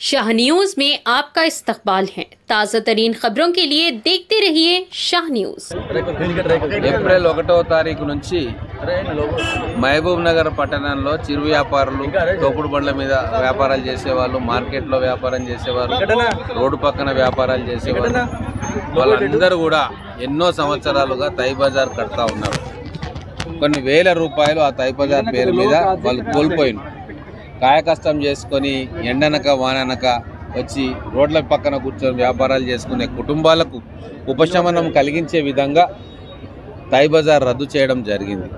Shah news में आपका इस्तकबाल है। ताज़ा तरीन खबरों के लिए देखते रहिए शाह न्यूज। ఏప్రిల్ 1వ తారీఖు నుంచి మహబూబ్ నగర్ పట్టణంలో చిరు వ్యాపారులు, తోపుడు బండ్ల మీద వ్యాపారాలు చేసేవాళ్ళు, మార్కెట్లో వ్యాపారం చేసేవారు, రోడ్డు పక్కన వ్యాపారాలు చేసేవారు, వాళ్ళందరూ కూడా ఎన్నో సంవత్సరాలుగా తై బజార్ కడతా ఉన్నారు. కొన్ని వేల రూపాయలు ఆ తై బజార్ పేరు మీద వాళ్ళు కోల్పోయిన కాయకష్టం చేసుకొని ఎండనక వాననక వచ్చి రోడ్ల పక్కన కూర్చొని వ్యాపారాలు చేసుకునే కుటుంబాలకు ఉపశమనం కలిగించే విధంగా తై బజార్ రద్దు చేయడం జరిగింది.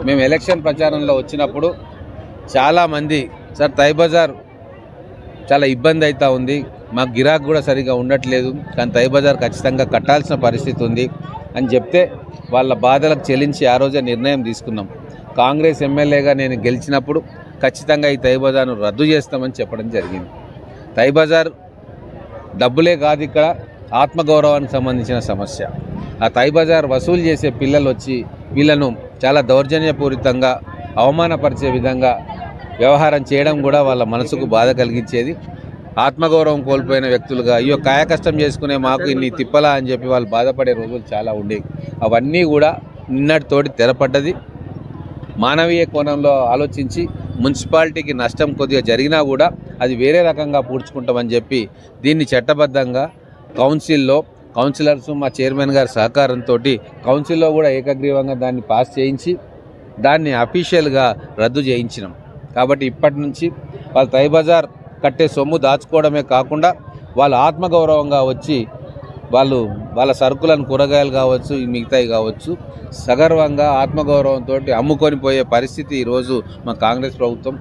మేము ఎలక్షన్ ప్రచారంలో వచ్చినప్పుడు చాలామంది సార్ తై బజార్ చాలా ఇబ్బంది అవుతూ ఉంది, మాకు గిరాకు కూడా సరిగా ఉండట్లేదు, కానీ తై బజార్ ఖచ్చితంగా కట్టాల్సిన పరిస్థితి ఉంది అని చెప్తే వాళ్ళ బాధలకు చెల్లించి ఆ రోజే నిర్ణయం తీసుకున్నాం. కాంగ్రెస్ ఎమ్మెల్యేగా నేను గెలిచినప్పుడు ఖచ్చితంగా ఈ తై బజార్ను రద్దు చేస్తామని చెప్పడం జరిగింది. తై బజార్ డబ్బులే కాదు, ఇక్కడ ఆత్మగౌరవానికి సంబంధించిన సమస్య. ఆ తై బజార్ వసూలు చేసే పిల్లలు వచ్చి వీళ్ళను చాలా దౌర్జన్యపూరితంగా అవమానపరిచే విధంగా వ్యవహారం చేయడం కూడా వాళ్ళ మనసుకు బాధ కలిగించేది. ఆత్మగౌరవం కోల్పోయిన వ్యక్తులుగా అయ్యో కాయకష్టం చేసుకునే మాకు ఇన్ని తిప్పలా అని చెప్పి వాళ్ళు బాధపడే రోజులు చాలా ఉండేవి. అవన్నీ కూడా నిన్నటితోటి తెరపడ్డది. మానవీయ కోణంలో ఆలోచించి మున్సిపాలిటీకి నష్టం కొద్దిగా జరిగినా కూడా అది వేరే రకంగా పూడ్చుకుంటామని చెప్పి దీన్ని చట్టబద్ధంగా కౌన్సిలర్స్ మా చైర్మన్ గారి సహకారంతో కౌన్సిల్లో కూడా ఏకగ్రీవంగా దాన్ని పాస్ చేయించి దాన్ని అఫీషియల్గా రద్దు చేయించినాం. కాబట్టి ఇప్పటి నుంచి వాళ్ళు తై బజార్ కట్టే సొమ్ము దాచుకోవడమే కాకుండా వాళ్ళు ఆత్మగౌరవంగా వచ్చి వాళ్ళ సరుకులను, కూరగాయలు కావచ్చు, మిగతాయి కావచ్చు, సగర్వంగా ఆత్మగౌరవంతో అమ్ముకొని పోయే పరిస్థితి ఈరోజు మా కాంగ్రెస్ ప్రభుత్వం